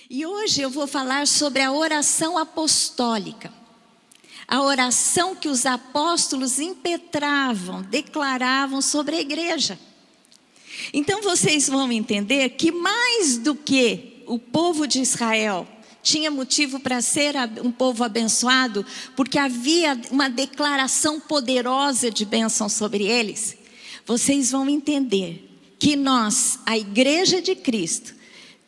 E hoje eu vou falar sobre a oração apostólica. A oração que os apóstolos impetravam, declaravam sobre a igreja. Então vocês vão entender que mais do que o povo de Israel tinha motivo para ser um povo abençoado, porque havia uma declaração poderosa de bênção sobre eles, vocês vão entender que nós, a Igreja de Cristo,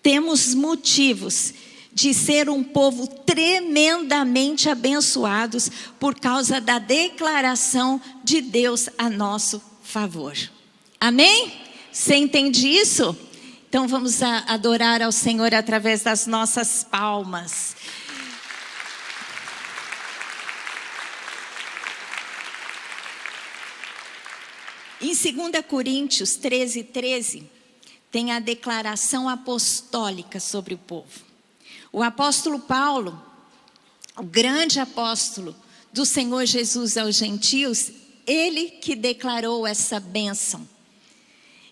temos motivos de ser um povo tremendamente abençoados por causa da declaração de Deus a nosso favor. Amém? Você entende isso? Então vamos adorar ao Senhor através das nossas palmas. Em 2 Coríntios 13:13, tem a declaração apostólica sobre o povo. O apóstolo Paulo, o grande apóstolo do Senhor Jesus aos gentios, ele que declarou essa bênção.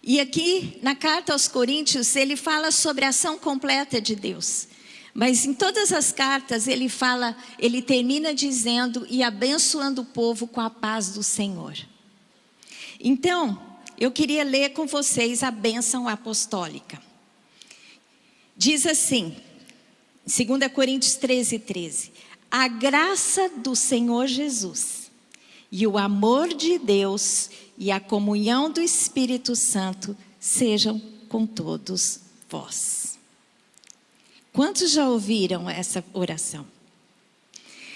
E aqui na carta aos Coríntios ele fala sobre a ação completa de Deus. Mas em todas as cartas ele termina dizendo e abençoando o povo com a paz do Senhor. Então, eu queria ler com vocês a bênção apostólica. Diz assim, 2 Coríntios 13:13. A graça do Senhor Jesus e o amor de Deus e a comunhão do Espírito Santo sejam com todos vós. Quantos já ouviram essa oração?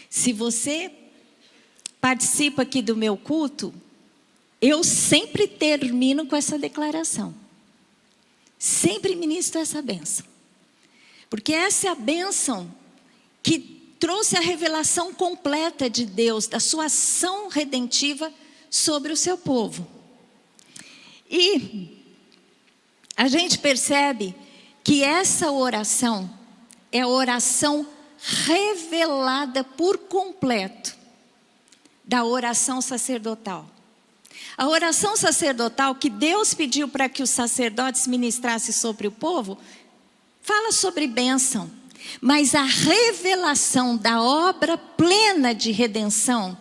Se você participa aqui do meu culto, eu sempre termino com essa declaração. Sempre ministro essa bênção. Porque essa é a bênção que trouxe a revelação completa de Deus, da sua ação redentiva sobre o seu povo. E a gente percebe que essa oração é a oração revelada por completo da oração sacerdotal. A oração sacerdotal que Deus pediu para que os sacerdotes ministrassem sobre o povo, fala sobre bênção. Mas a revelação da obra plena de redenção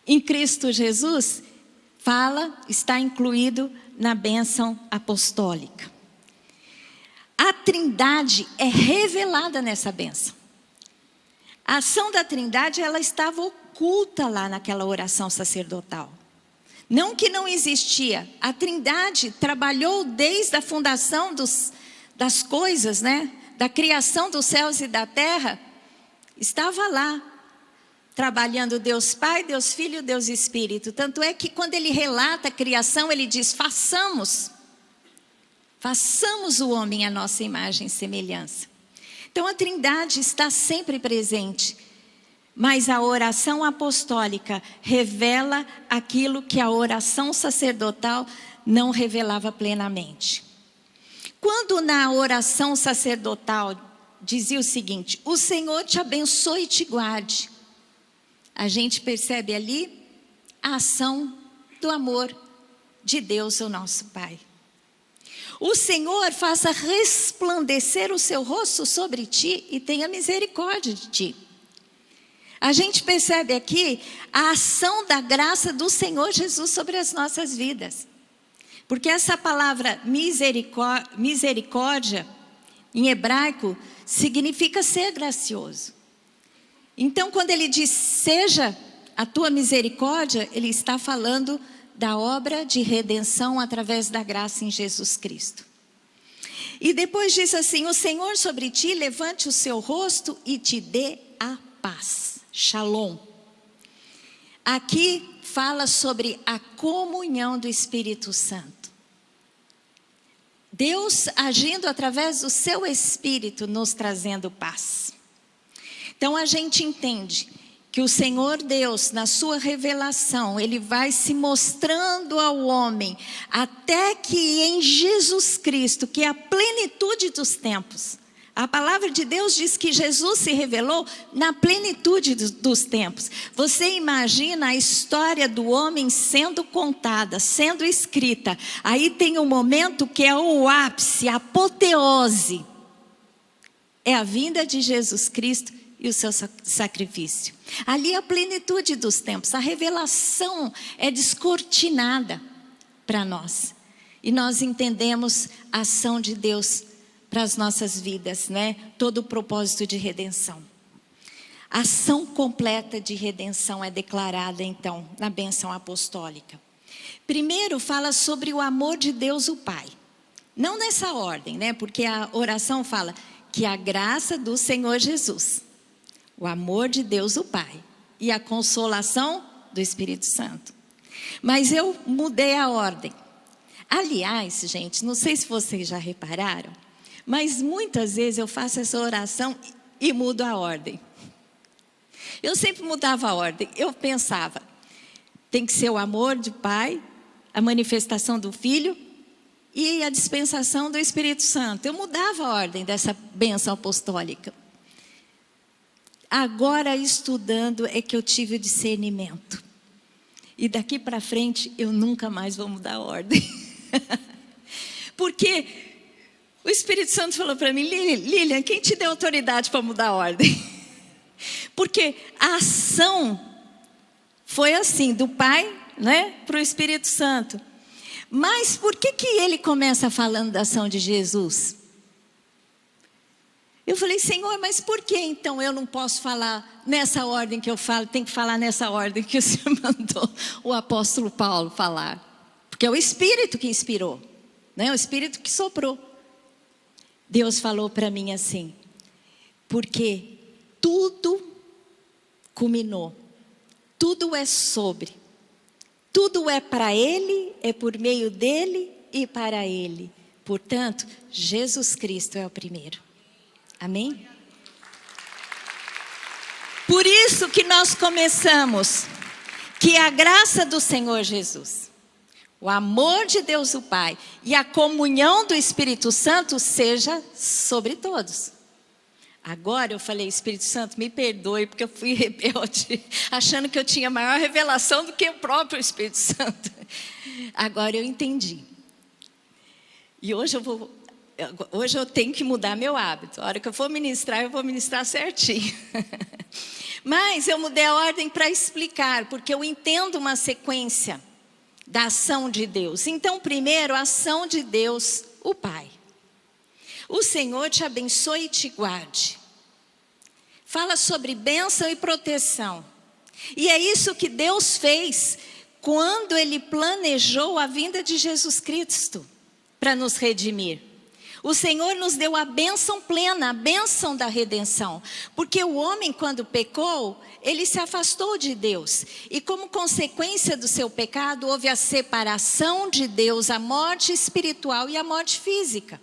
em Cristo Jesus, está incluído na bênção apostólica. A Trindade é revelada nessa bênção. A ação da Trindade, ela estava oculta lá naquela oração sacerdotal. Não que não existia. A Trindade trabalhou desde a fundação das coisas, né? Da criação dos céus e da terra. Estava lá, trabalhando Deus Pai, Deus Filho, Deus Espírito. Tanto é que quando ele relata a criação, ele diz, façamos o homem à nossa imagem e semelhança. Então a Trindade está sempre presente. Mas a oração apostólica revela aquilo que a oração sacerdotal não revelava plenamente. Quando na oração sacerdotal dizia o seguinte, o Senhor te abençoe e te guarde. A gente percebe ali a ação do amor de Deus, o nosso Pai. O Senhor faça resplandecer o seu rosto sobre ti e tenha misericórdia de ti. A gente percebe aqui a ação da graça do Senhor Jesus sobre as nossas vidas. Porque essa palavra misericórdia, em hebraico, significa ser gracioso. Então, quando ele diz, seja a tua misericórdia, ele está falando da obra de redenção através da graça em Jesus Cristo. E depois diz assim, o Senhor sobre ti levante o seu rosto e te dê a paz. Shalom. Aqui fala sobre a comunhão do Espírito Santo. Deus agindo através do seu Espírito, nos trazendo paz. Então a gente entende que o Senhor Deus, na sua revelação, Ele vai se mostrando ao homem, até que em Jesus Cristo, que é a plenitude dos tempos. A palavra de Deus diz que Jesus se revelou na plenitude dos tempos. Você imagina a história do homem sendo contada, sendo escrita. Aí tem um momento que é o ápice, a apoteose. é a vinda de Jesus Cristo e o seu sacrifício. Ali é a plenitude dos tempos, a revelação é descortinada para nós. E nós entendemos a ação de Deus para as nossas vidas, né? Todo o propósito de redenção. A ação completa de redenção é declarada, então, na bênção apostólica. Primeiro, fala sobre o amor de Deus, o Pai. Não nessa ordem, né? Porque a oração fala que a graça do Senhor Jesus, o amor de Deus, o Pai, e a consolação do Espírito Santo. Mas eu mudei a ordem. Aliás, gente, não sei se vocês já repararam, mas muitas vezes eu faço essa oração e mudo a ordem. Eu sempre mudava a ordem. Eu pensava, tem que ser o amor do Pai, a manifestação do Filho e a dispensação do Espírito Santo. Eu mudava a ordem dessa bênção apostólica. Agora, estudando, é que eu tive o discernimento. E daqui para frente, eu nunca mais vou mudar a ordem. Porque o Espírito Santo falou para mim, Lilian, quem te deu autoridade para mudar a ordem? Porque a ação foi assim, do Pai, né, para o Espírito Santo. Mas por que ele começa falando da ação de Jesus? Eu falei, Senhor, mas por que então eu não posso falar nessa ordem que eu falo? Tem que falar nessa ordem que o Senhor mandou o apóstolo Paulo falar. Porque é o Espírito que inspirou, né? O Espírito que soprou. Deus falou para mim assim, porque tudo culminou, tudo é sobre, tudo é para Ele, é por meio dEle e para Ele. Portanto, Jesus Cristo é o primeiro. Amém? Por isso que nós começamos, que a graça do Senhor Jesus, o amor de Deus o Pai e a comunhão do Espírito Santo seja sobre todos. Agora eu falei, Espírito Santo, me perdoe, porque eu fui rebelde, achando que eu tinha maior revelação do que o próprio Espírito Santo. Agora eu entendi. E hoje eu tenho que mudar meu hábito. A hora que eu for ministrar, eu vou ministrar certinho. Mas eu mudei a ordem para explicar, porque eu entendo uma sequência da ação de Deus. Então, primeiro, a ação de Deus, o Pai. O Senhor te abençoe e te guarde. Fala sobre bênção e proteção. E é isso que Deus fez quando Ele planejou a vinda de Jesus Cristo para nos redimir. O Senhor nos deu a bênção plena, a bênção da redenção. Porque o homem, quando pecou, ele se afastou de Deus. E como consequência do seu pecado, houve a separação de Deus, a morte espiritual e a morte física.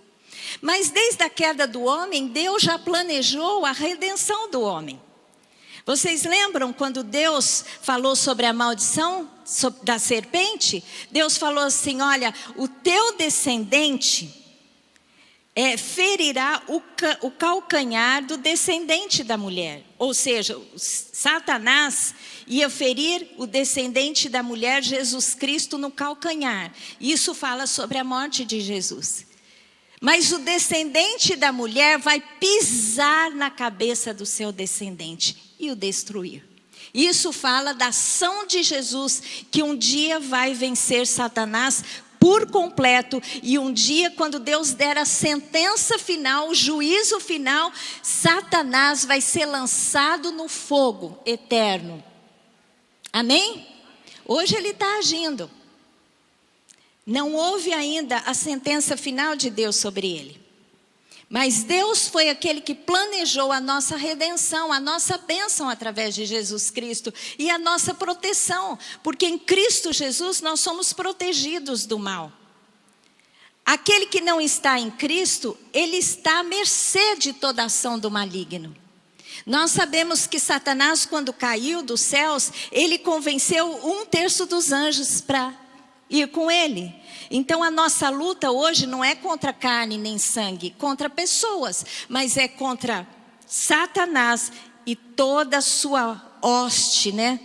Mas desde a queda do homem, Deus já planejou a redenção do homem. Vocês lembram quando Deus falou sobre a maldição da serpente? Deus falou assim, olha, o teu descendente ferirá o calcanhar do descendente da mulher. Ou seja, Satanás ia ferir o descendente da mulher, Jesus Cristo, no calcanhar. Isso fala sobre a morte de Jesus. Mas o descendente da mulher vai pisar na cabeça do seu descendente e o destruir. Isso fala da ação de Jesus, que um dia vai vencer Satanás por completo. E um dia, quando Deus der a sentença final, o juízo final, Satanás vai ser lançado no fogo eterno. Amém? Hoje ele está agindo. Não houve ainda a sentença final de Deus sobre ele. Mas Deus foi aquele que planejou a nossa redenção, a nossa bênção através de Jesus Cristo e a nossa proteção. Porque em Cristo Jesus nós somos protegidos do mal. Aquele que não está em Cristo, ele está à mercê de toda ação do maligno. Nós sabemos que Satanás, quando caiu dos céus, ele convenceu 1/3 dos anjos para ir com ele. Então a nossa luta hoje não é contra carne nem sangue, contra pessoas, mas é contra Satanás e toda a sua hoste, né?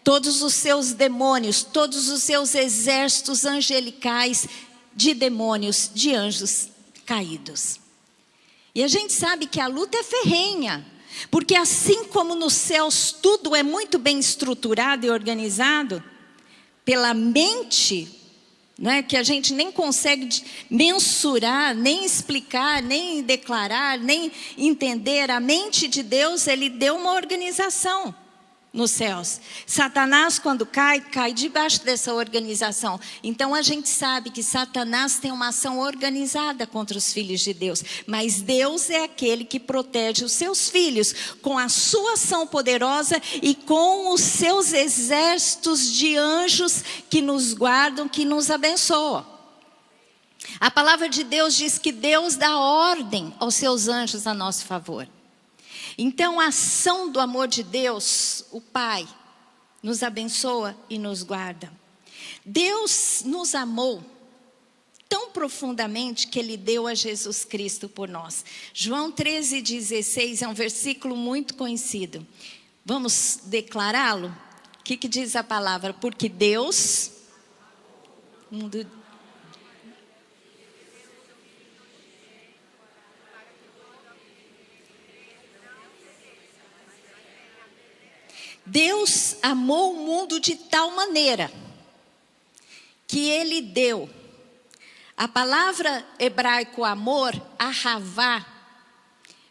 Todos os seus demônios, todos os seus exércitos angelicais de demônios, de anjos caídos. E a gente sabe que a luta é ferrenha, porque assim como nos céus tudo é muito bem estruturado e organizado, pela mente, né, que a gente nem consegue mensurar, nem explicar, nem declarar, nem entender, a mente de Deus, Ele deu uma organização nos céus. Satanás, quando cai debaixo dessa organização. Então a gente sabe que Satanás tem uma ação organizada contra os filhos de Deus, mas Deus é aquele que protege os seus filhos com a sua ação poderosa e com os seus exércitos de anjos que nos guardam, que nos abençoam. A palavra de Deus diz que Deus dá ordem aos seus anjos a nosso favor. Então, a ação do amor de Deus, o Pai, nos abençoa e nos guarda. Deus nos amou tão profundamente que Ele deu a Jesus Cristo por nós. João 13,16 é um versículo muito conhecido. Vamos declará-lo? O que diz a palavra? Porque Deus... Deus amou o mundo de tal maneira que Ele deu. A palavra hebraico amor, ahavá,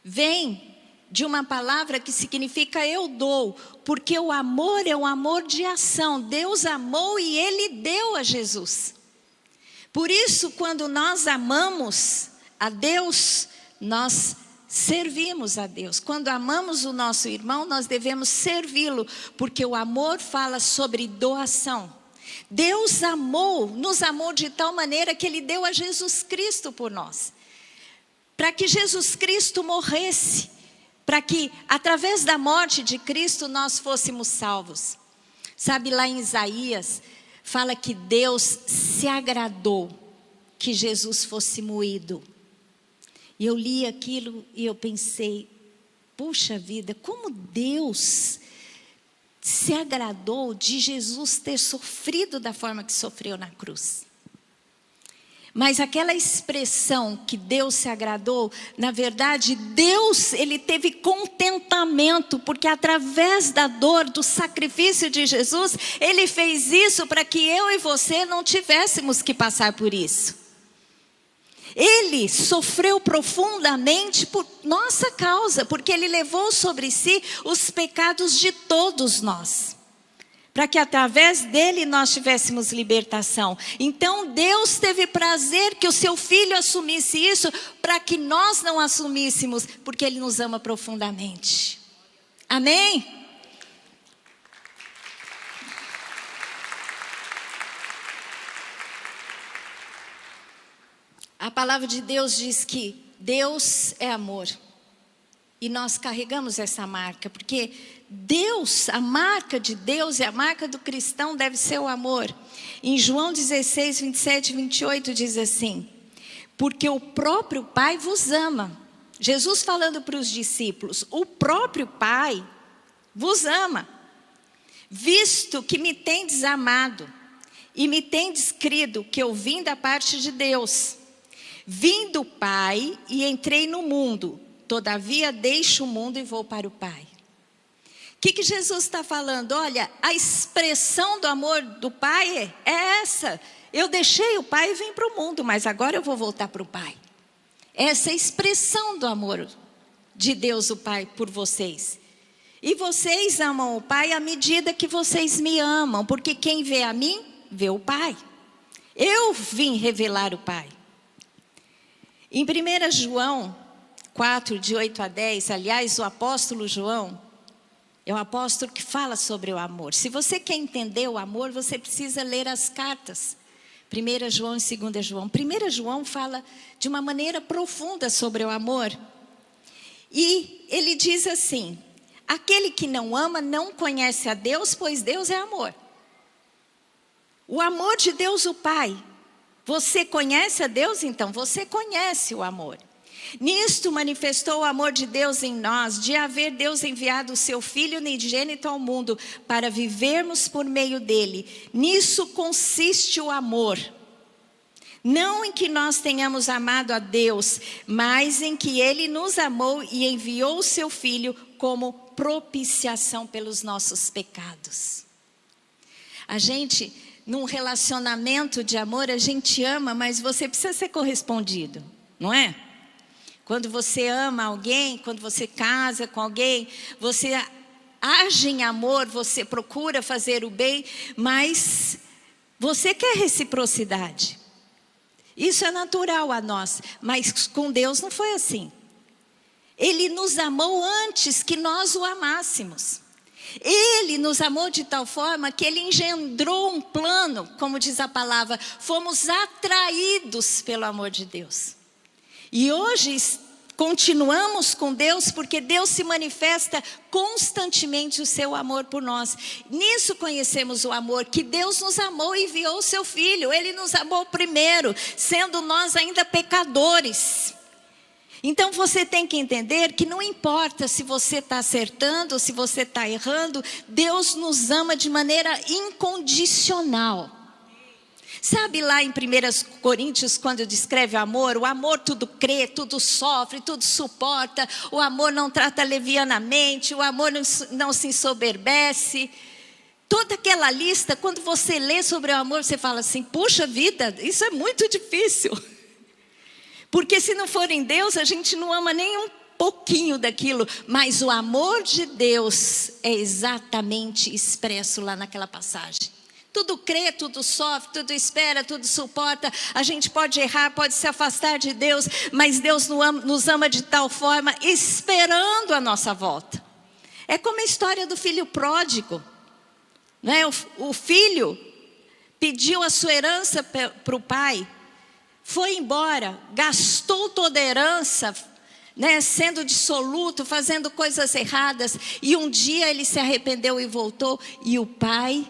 vem de uma palavra que significa eu dou, porque o amor é um amor de ação. Deus amou e Ele deu a Jesus. Por isso, quando nós amamos a Deus, nós servimos a Deus. Quando amamos o nosso irmão, nós devemos servi-lo, porque o amor fala sobre doação. Deus nos amou de tal maneira que Ele deu a Jesus Cristo por nós. Para que Jesus Cristo morresse, para que através da morte de Cristo nós fôssemos salvos. Sabe, lá em Isaías, fala que Deus se agradou que Jesus fosse moído. E eu li aquilo e eu pensei, puxa vida, como Deus se agradou de Jesus ter sofrido da forma que sofreu na cruz. Mas aquela expressão que Deus se agradou, na verdade, Deus, Ele teve contentamento, porque através da dor, do sacrifício de Jesus, Ele fez isso para que eu e você não tivéssemos que passar por isso. Ele sofreu profundamente por nossa causa, porque Ele levou sobre si os pecados de todos nós, para que através dele nós tivéssemos libertação. Então Deus teve prazer que o seu Filho assumisse isso, para que nós não assumíssemos, porque Ele nos ama profundamente. Amém? A palavra de Deus diz que Deus é amor. E nós carregamos essa marca, porque Deus, a marca de Deus e a marca do cristão deve ser o amor. Em João 16, 27 e 28 diz assim: porque o próprio Pai vos ama. Jesus falando para os discípulos, o próprio Pai vos ama, visto que me tendes amado e me tendes crido que eu vim da parte de Deus. Vim do Pai e entrei no mundo, todavia deixo o mundo e vou para o Pai. O que Jesus está falando? Olha, a expressão do amor do Pai é essa. Eu deixei o Pai e vim para o mundo, mas agora eu vou voltar para o Pai. Essa é a expressão do amor de Deus o Pai por vocês. E vocês amam o Pai à medida que vocês me amam, porque quem vê a mim, vê o Pai. Eu vim revelar o Pai. Em 1 João 4, de 8 a 10, aliás, o apóstolo João é o apóstolo que fala sobre o amor. Se você quer entender o amor, você precisa ler as cartas. 1 João e 2 João. 1 João fala de uma maneira profunda sobre o amor. E ele diz assim: aquele que não ama não conhece a Deus, pois Deus é amor. O amor de Deus o Pai. Você conhece a Deus? Então você conhece o amor. Nisto manifestou o amor de Deus em nós, de haver Deus enviado o seu Filho unigênito ao mundo, para vivermos por meio dele. Nisso consiste o amor. Não em que nós tenhamos amado a Deus, mas em que Ele nos amou e enviou o seu Filho como propiciação pelos nossos pecados. A gente, num relacionamento de amor, a gente ama, mas você precisa ser correspondido, não é? Quando você ama alguém, quando você casa com alguém, você age em amor, você procura fazer o bem, mas você quer reciprocidade. Isso é natural a nós, mas com Deus não foi assim. Ele nos amou antes que nós o amássemos. Ele nos amou de tal forma que Ele engendrou um plano, como diz a palavra, fomos atraídos pelo amor de Deus. E hoje continuamos com Deus porque Deus se manifesta constantemente o seu amor por nós. Nisso conhecemos o amor, que Deus nos amou e enviou o seu Filho. Ele nos amou primeiro, sendo nós ainda pecadores. Então você tem que entender que não importa se você está acertando ou se você está errando, Deus nos ama de maneira incondicional. Sabe lá em 1 Coríntios, quando descreve o amor tudo crê, tudo sofre, tudo suporta, o amor não trata levianamente, o amor não se ensoberbece. Toda aquela lista, quando você lê sobre o amor, você fala assim, puxa vida, isso é muito difícil. Porque se não for em Deus, a gente não ama nem um pouquinho daquilo. Mas o amor de Deus é exatamente expresso lá naquela passagem. Tudo crê, tudo sofre, tudo espera, tudo suporta. A gente pode errar, pode se afastar de Deus, mas Deus nos ama de tal forma, esperando a nossa volta. É como a história do filho pródigo, né? O filho pediu a sua herança para o pai, foi embora, gastou toda a herança, né, sendo dissoluto, fazendo coisas erradas, e um dia ele se arrependeu e voltou, e o pai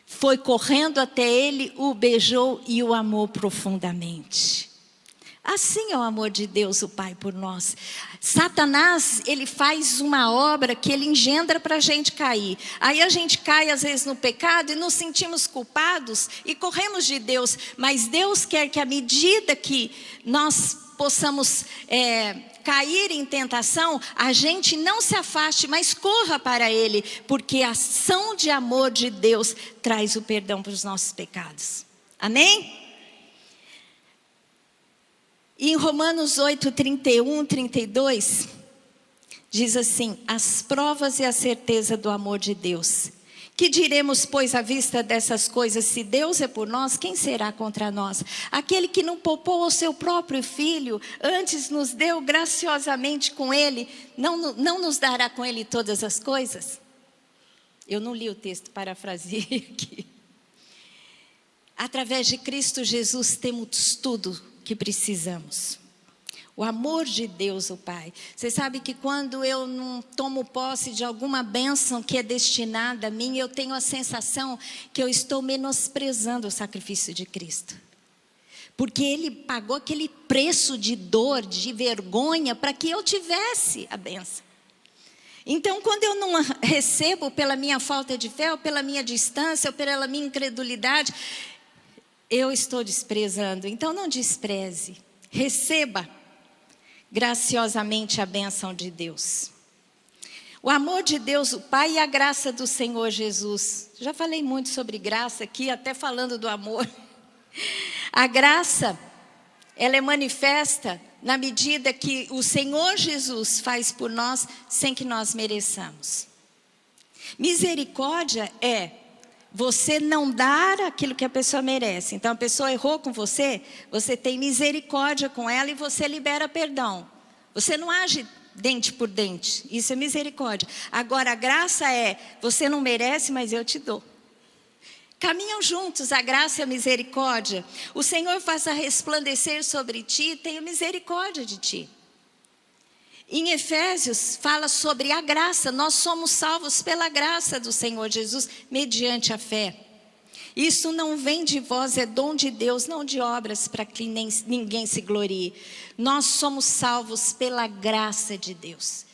foi correndo até ele, o beijou e o amou profundamente. Assim é o amor de Deus, o Pai, por nós. Satanás, ele faz uma obra que ele engendra para a gente cair. Aí a gente cai às vezes no pecado e nos sentimos culpados e corremos de Deus. Mas Deus quer que à medida que nós possamos cair em tentação, a gente não se afaste, mas corra para Ele. Porque a ação de amor de Deus traz o perdão para os nossos pecados. Amém? E em Romanos 8, 31, 32, diz assim, as provas e a certeza do amor de Deus. Que diremos, pois, à vista dessas coisas, se Deus é por nós, quem será contra nós? Aquele que não poupou o seu próprio filho, antes nos deu graciosamente com ele, não nos dará com ele todas as coisas? Eu não li o texto, parafraseei aqui. Através de Cristo Jesus temos tudo que precisamos. O amor de Deus, o Pai. Você sabe que quando eu não tomo posse de alguma bênção que é destinada a mim, eu tenho a sensação que eu estou menosprezando o sacrifício de Cristo. Porque Ele pagou aquele preço de dor, de vergonha, para que eu tivesse a bênção. Então, quando eu não recebo pela minha falta de fé, ou pela minha distância, ou pela minha incredulidade, eu estou desprezando. Então não despreze, receba graciosamente a bênção de Deus. O amor de Deus, o Pai, e a graça do Senhor Jesus. Já falei muito sobre graça aqui, até falando do amor. A graça, ela é manifesta na medida que o Senhor Jesus faz por nós sem que nós mereçamos. Misericórdia é você não dar aquilo que a pessoa merece. Então a pessoa errou com você, você tem misericórdia com ela e você libera perdão. Você não age dente por dente, isso é misericórdia. Agora a graça é, você não merece, mas eu te dou. Caminham juntos a graça e a misericórdia. O Senhor faça resplandecer sobre ti, tenha misericórdia de ti. Em Efésios fala sobre a graça, nós somos salvos pela graça do Senhor Jesus, mediante a fé. Isso não vem de vós, é dom de Deus, não de obras, para que ninguém se glorie. Nós somos salvos pela graça de Deus.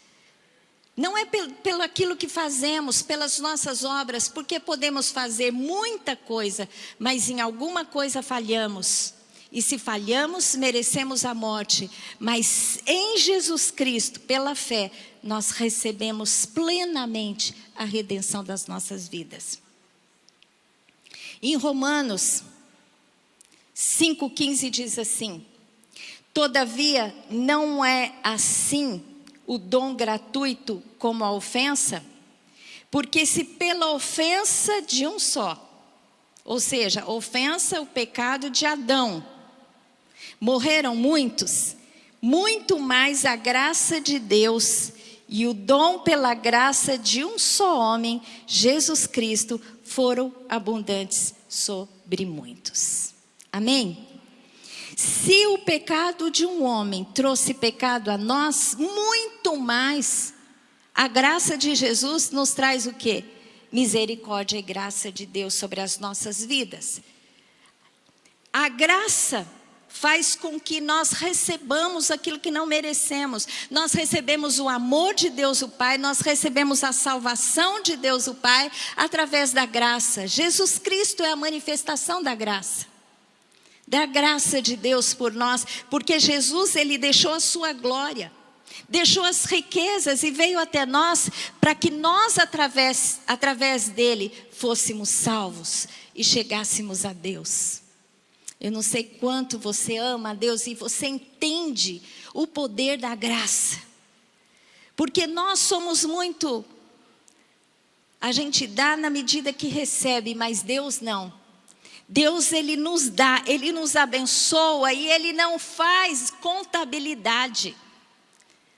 Não é pelo aquilo que fazemos, pelas nossas obras, porque podemos fazer muita coisa, mas em alguma coisa falhamos. E se falhamos, merecemos a morte. Mas em Jesus Cristo, pela fé, nós recebemos plenamente a redenção das nossas vidas. Em Romanos 5,15 diz assim: todavia não é assim o dom gratuito como a ofensa, porque se pela ofensa de um só, ou seja, ofensa, o pecado de Adão, morreram muitos, muito mais a graça de Deus e o dom pela graça de um só homem, Jesus Cristo, foram abundantes sobre muitos. Amém? Se o pecado de um homem trouxe pecado a nós, muito mais a graça de Jesus nos traz o quê? Misericórdia e graça de Deus sobre as nossas vidas. A graça faz com que nós recebamos aquilo que não merecemos. Nós recebemos o amor de Deus o Pai, nós recebemos a salvação de Deus o Pai através da graça. Jesus Cristo é a manifestação da graça de Deus por nós, porque Jesus, ele deixou a sua glória, deixou as riquezas e veio até nós para que nós através dele fôssemos salvos e chegássemos a Deus. Eu não sei quanto você ama a Deus e você entende o poder da graça, porque nós somos muito, a gente dá na medida que recebe, mas Deus não. Deus, ele nos dá, ele nos abençoa e ele não faz contabilidade.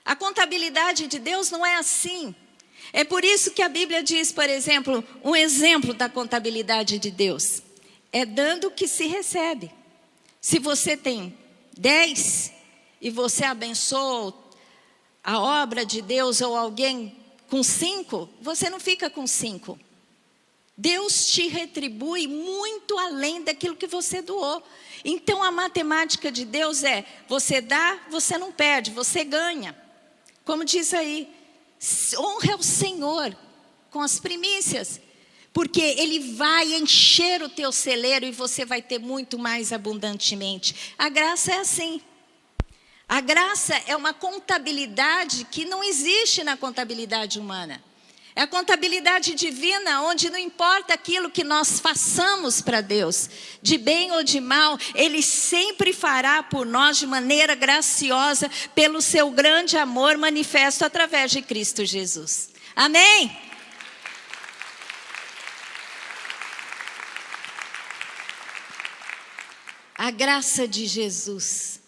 A contabilidade de Deus não é assim. É por isso que a Bíblia diz, por exemplo, um exemplo da contabilidade de Deus: é dando que se recebe. Se você tem 10 e você abençoa a obra de Deus ou alguém com 5, você não fica com 5. Deus te retribui muito além daquilo que você doou. Então a matemática de Deus é: você dá, você não perde, você ganha. Como diz aí, honra o Senhor com as primícias, porque Ele vai encher o teu celeiro e você vai ter muito mais abundantemente. A graça é assim. A graça é uma contabilidade que não existe na contabilidade humana. É a contabilidade divina, onde não importa aquilo que nós façamos para Deus, de bem ou de mal, Ele sempre fará por nós de maneira graciosa, pelo seu grande amor manifesto através de Cristo Jesus. Amém? A graça de Jesus,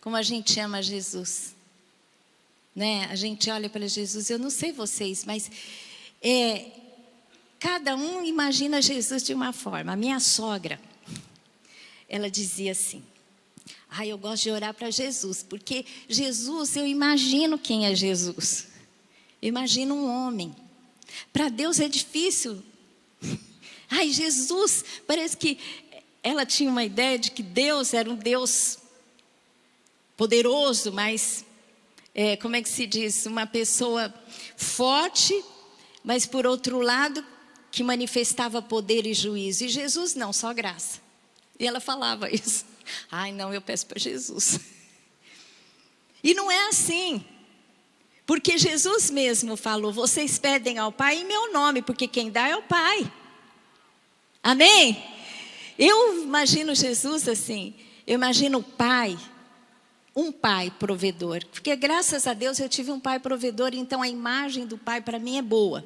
como a gente ama Jesus, né? A gente olha para Jesus, eu não sei vocês, mas cada um imagina Jesus de uma forma. A minha sogra, ela dizia assim: eu gosto de orar para Jesus, porque Jesus, eu imagino quem é Jesus. Eu imagino um homem. Para Deus é difícil. Jesus, parece que ela tinha uma ideia de que Deus era um Deus poderoso, mas como é que se diz? Uma pessoa forte, mas por outro lado, que manifestava poder e juízo. E Jesus não, só graça. E ela falava isso. Não, eu peço para Jesus. E não é assim. Porque Jesus mesmo falou: vocês pedem ao Pai em meu nome, porque quem dá é o Pai. Amém? Eu imagino Jesus assim. Eu imagino o Pai, um pai provedor. Porque graças a Deus eu tive um pai provedor, então a imagem do pai para mim é boa.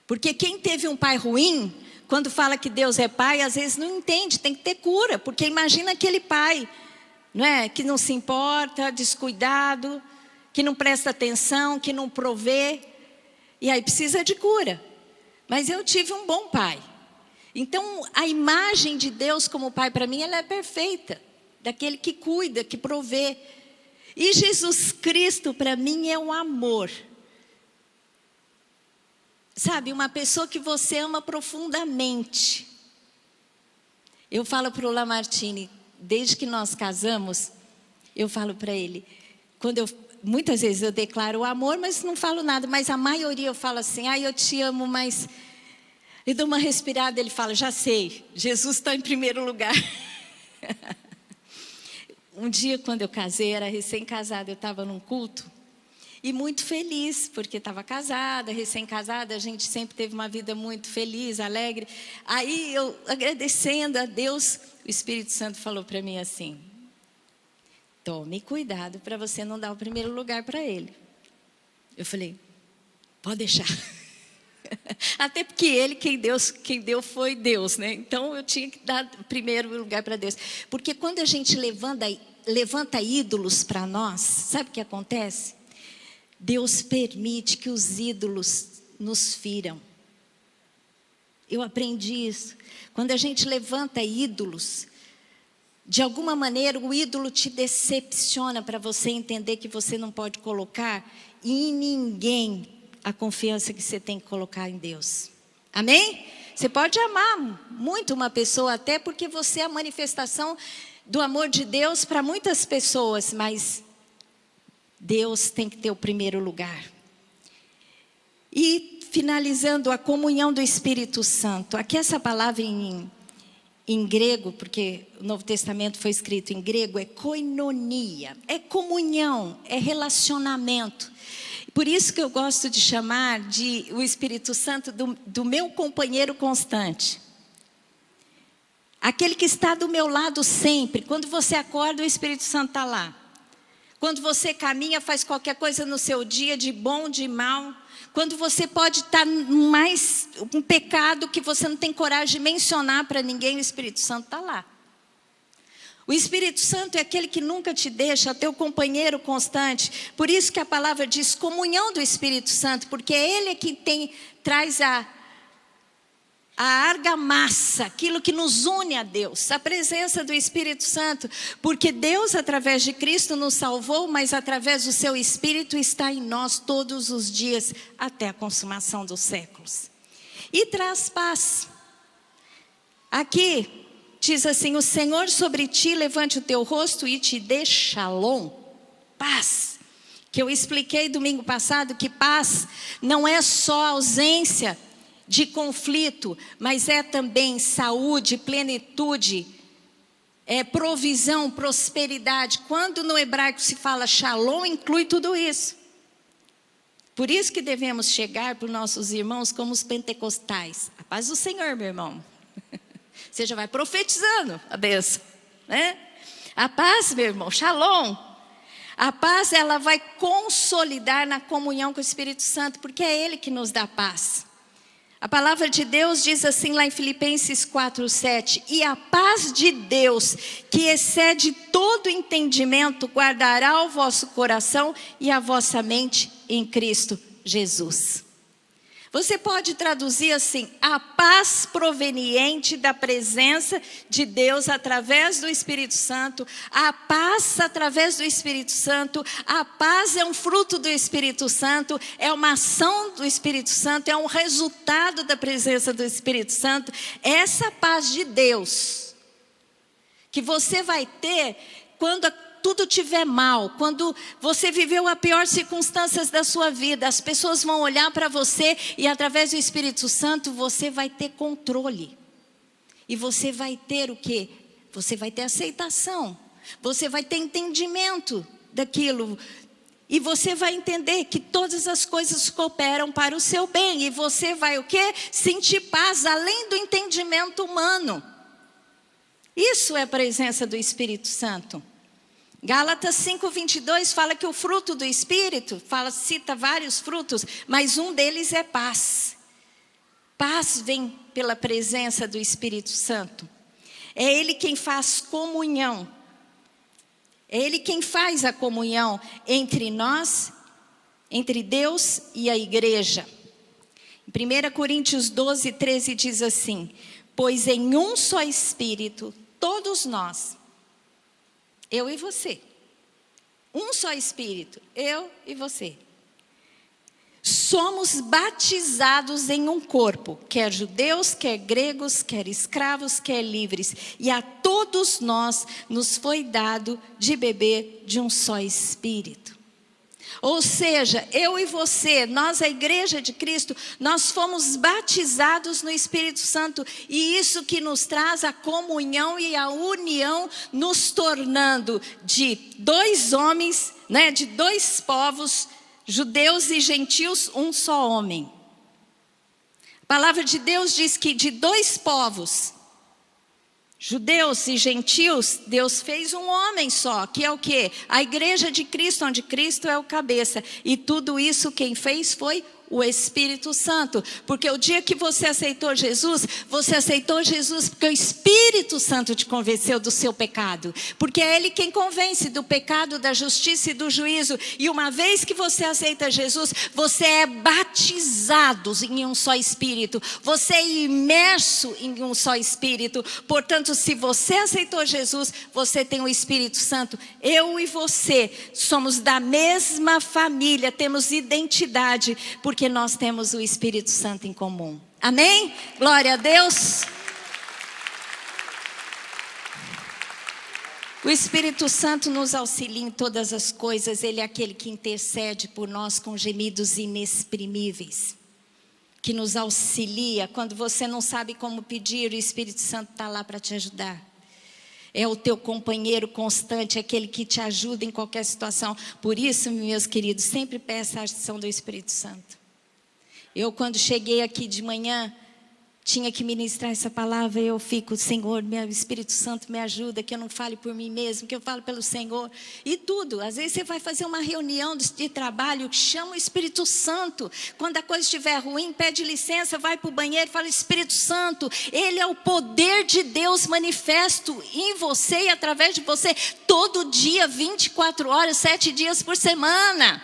Porque quem teve um pai ruim, quando fala que Deus é pai, às vezes não entende, tem que ter cura. Porque imagina aquele pai, não é? Que não se importa, descuidado, que não presta atenção, que não provê. E aí precisa de cura. Mas eu tive um bom pai. Então a imagem de Deus como pai para mim, ela é perfeita. Daquele que cuida, que provê. E Jesus Cristo para mim é um amor. Sabe, uma pessoa que você ama profundamente. Eu falo para o Lamartine, desde que nós casamos, eu falo para ele, muitas vezes eu declaro o amor, mas não falo nada, mas a maioria eu falo assim: eu te amo, mas eu dou uma respirada, ele fala: já sei, Jesus está em primeiro lugar. um dia quando eu casei, era recém-casada, eu estava num culto. E muito feliz, porque estava casada, recém-casada, a gente sempre teve uma vida muito feliz, alegre. Aí eu, agradecendo a Deus, o Espírito Santo falou para mim assim: tome cuidado para você não dar o primeiro lugar para ele. Eu falei: pode deixar. Até porque ele, quem deu foi Deus, né? Então eu tinha que dar o primeiro lugar para Deus. Porque quando a gente levanta ídolos para nós, sabe o que acontece? Deus permite que os ídolos nos firam. Eu aprendi isso. Quando a gente levanta ídolos, de alguma maneira o ídolo te decepciona para você entender que você não pode colocar em ninguém a confiança que você tem que colocar em Deus. Amém? Você pode amar muito uma pessoa até porque você é a manifestação do amor de Deus para muitas pessoas, mas Deus tem que ter o primeiro lugar. E finalizando, a comunhão do Espírito Santo. Aqui essa palavra em grego, porque o Novo Testamento foi escrito em grego, é koinonia. É comunhão, é relacionamento. Por isso que eu gosto de chamar o Espírito Santo do meu companheiro constante. Aquele que está do meu lado sempre. Quando você acorda, o Espírito Santo está lá. Quando você caminha, faz qualquer coisa no seu dia, de bom, de mal. Quando você pode estar mais um pecado que você não tem coragem de mencionar para ninguém, o Espírito Santo está lá. O Espírito Santo é aquele que nunca te deixa, teu companheiro constante. Por isso que a palavra diz comunhão do Espírito Santo, porque é Ele que traz a argamassa, aquilo que nos une a Deus, a presença do Espírito Santo, porque Deus através de Cristo nos salvou, mas através do seu Espírito está em nós todos os dias, até a consumação dos séculos. E traz paz. Aqui diz assim: o Senhor sobre ti levante o teu rosto e te dê shalom, paz. Que eu expliquei domingo passado que paz não é só ausência de conflito, mas é também saúde, plenitude, provisão, prosperidade. Quando no hebraico se fala shalom, inclui tudo isso. Por isso que devemos chegar para os nossos irmãos como os pentecostais. A paz do Senhor, meu irmão. Você já vai profetizando a bênção, né? A paz, meu irmão, shalom. A paz, ela vai consolidar na comunhão com o Espírito Santo, porque é Ele que nos dá paz. A palavra de Deus diz assim lá em Filipenses 4:7: e a paz de Deus, que excede todo entendimento, guardará o vosso coração e a vossa mente em Cristo Jesus. Você pode traduzir assim: a paz proveniente da presença de Deus através do Espírito Santo, a paz através do Espírito Santo, a paz é um fruto do Espírito Santo, é uma ação do Espírito Santo, é um resultado da presença do Espírito Santo. Essa paz de Deus que você vai ter quando tudo estiver mal, quando você viveu as piores circunstâncias da sua vida, as pessoas vão olhar para você e através do Espírito Santo você vai ter controle. E você vai ter o quê? Você vai ter aceitação, você vai ter entendimento daquilo. E você vai entender que todas as coisas cooperam para o seu bem. E você vai o quê? Sentir paz além do entendimento humano. Isso é a presença do Espírito Santo. Gálatas 5:22 fala que o fruto do Espírito, cita vários frutos, mas um deles é paz. Paz vem pela presença do Espírito Santo. É Ele quem faz comunhão. É Ele quem faz a comunhão entre nós, entre Deus e a igreja. Em 1 Coríntios 12:13 diz assim: pois em um só Espírito, todos nós, eu e você, um só Espírito, eu e você, somos batizados em um corpo, quer judeus, quer gregos, quer escravos, quer livres, e a todos nós nos foi dado de beber de um só Espírito. Ou seja, eu e você, nós, a igreja de Cristo, nós fomos batizados no Espírito Santo. E isso que nos traz a comunhão e a união, nos tornando de dois homens, né, de dois povos, judeus e gentios, um só homem. A palavra de Deus diz que de dois povos, judeus e gentios, Deus fez um homem só, que é o quê? A igreja de Cristo, onde Cristo é o cabeça. E tudo isso quem fez foi o Espírito Santo. Porque o dia que você aceitou Jesus porque o Espírito Santo te convenceu do seu pecado. Porque é Ele quem convence do pecado, da justiça e do juízo. E uma vez que você aceita Jesus, você é batizado em um só Espírito. Você é imerso em um só Espírito. Portanto, se você aceitou Jesus, você tem o Espírito Santo. Eu e você somos da mesma família, temos identidade, porque nós temos o Espírito Santo em comum. Amém? Glória a Deus. O Espírito Santo nos auxilia em todas as coisas. Ele é aquele que intercede por nós com gemidos inexprimíveis. Que nos auxilia. Quando você não sabe como pedir, o Espírito Santo está lá para te ajudar. É o teu companheiro constante, aquele que te ajuda em qualquer situação. Por isso, meus queridos, sempre peça a ação do Espírito Santo. Eu, quando cheguei aqui de manhã, tinha que ministrar essa palavra. Eu fico, Senhor, meu Espírito Santo me ajuda, que eu não fale por mim mesmo, que eu fale pelo Senhor. E tudo, às vezes você vai fazer uma reunião de trabalho, chama o Espírito Santo. Quando a coisa estiver ruim, pede licença, vai para o banheiro e fala, Espírito Santo, Ele é o poder de Deus manifesto em você e através de você, todo dia, 24 horas, 7 dias por semana.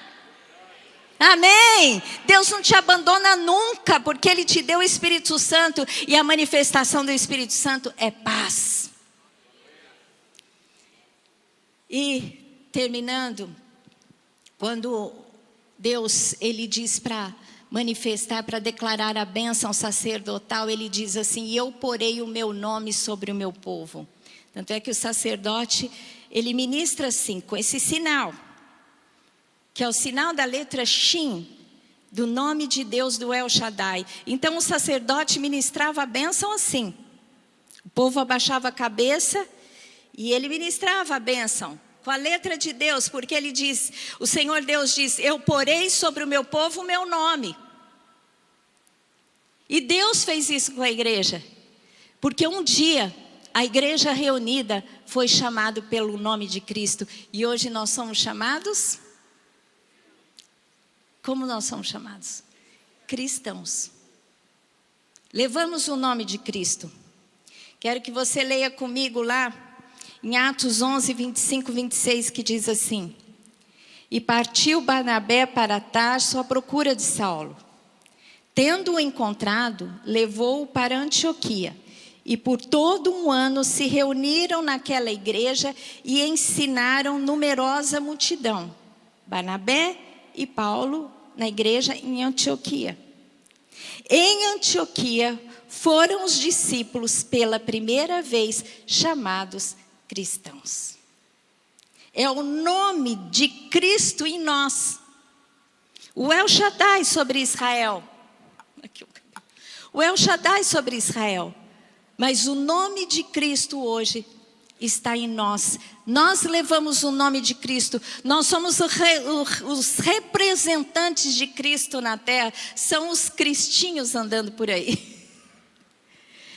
Amém? Deus não te abandona nunca, porque Ele te deu o Espírito Santo. E a manifestação do Espírito Santo é paz. E terminando, quando Deus, Ele diz para manifestar, para declarar a bênção sacerdotal, Ele diz assim, e eu porei o meu nome sobre o meu povo. Tanto é que o sacerdote, ele ministra assim, com esse sinal, que é o sinal da letra Shin, do nome de Deus do El Shaddai. Então o sacerdote ministrava a bênção assim. O povo abaixava a cabeça e ele ministrava a bênção com a letra de Deus, porque ele diz, o Senhor Deus diz, eu porei sobre o meu povo o meu nome. E Deus fez isso com a igreja, porque um dia a igreja reunida foi chamado pelo nome de Cristo. E hoje nós somos chamados... Como nós somos chamados? Cristãos. Levamos o nome de Cristo. Quero que você leia comigo lá, em Atos 11, 25, 26, que diz assim. E partiu Barnabé para Tarso à procura de Saulo. Tendo-o encontrado, levou-o para Antioquia. E por todo um ano se reuniram naquela igreja e ensinaram numerosa multidão. Barnabé e Paulo na igreja em Antioquia. Em Antioquia foram os discípulos pela primeira vez chamados cristãos. É o nome de Cristo em nós. O El Shaddai sobre Israel. O El Shaddai sobre Israel. Mas o nome de Cristo hoje está em nós. Nós levamos o nome de Cristo. Nós somos os representantes de Cristo na terra. São os cristinhos andando por aí.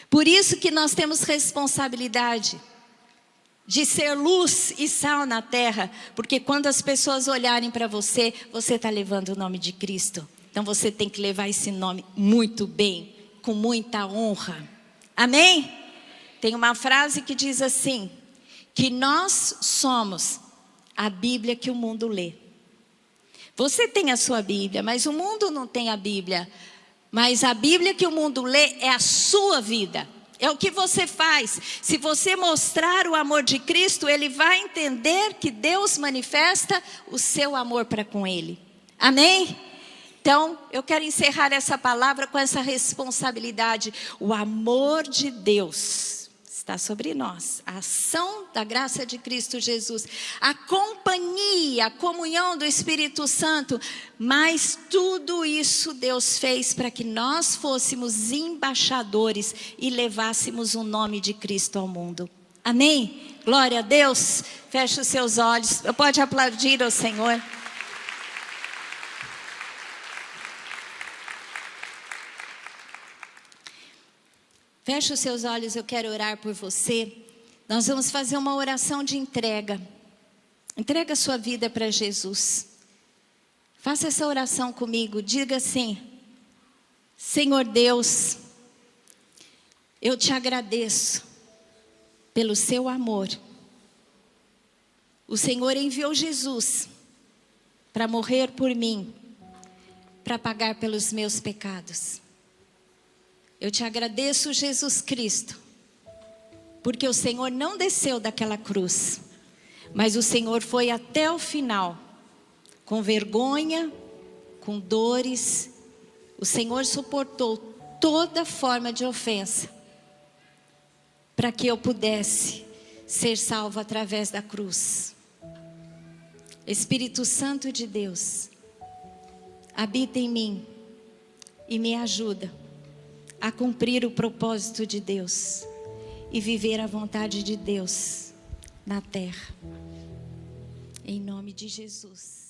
Por isso que nós temos responsabilidade de ser luz e sal na terra. Porque quando as pessoas olharem para você, você está levando o nome de Cristo. Então você tem que levar esse nome muito bem, com muita honra. Amém? Tem uma frase que diz assim, que nós somos a Bíblia que o mundo lê. Você tem a sua Bíblia, mas o mundo não tem a Bíblia. Mas a Bíblia que o mundo lê é a sua vida. É o que você faz. Se você mostrar o amor de Cristo, ele vai entender que Deus manifesta o seu amor para com ele. Amém? Então, eu quero encerrar essa palavra com essa responsabilidade. O amor de Deus está sobre nós. A ação da graça de Cristo Jesus, a companhia, a comunhão do Espírito Santo, mas tudo isso Deus fez para que nós fôssemos embaixadores e levássemos o nome de Cristo ao mundo. Amém? Glória a Deus. Feche os seus olhos. Pode aplaudir ao Senhor. Feche os seus olhos, eu quero orar por você. Nós vamos fazer uma oração de entrega. Entrega a sua vida para Jesus. Faça essa oração comigo. Diga assim: Senhor Deus, eu te agradeço pelo seu amor. O Senhor enviou Jesus para morrer por mim, para pagar pelos meus pecados. Eu te agradeço, Jesus Cristo, porque o Senhor não desceu daquela cruz, mas o Senhor foi até o final, com vergonha, com dores. O Senhor suportou toda forma de ofensa, para que eu pudesse ser salvo através da cruz. Espírito Santo de Deus, habita em mim e me ajuda a cumprir o propósito de Deus e viver a vontade de Deus na terra. Em nome de Jesus.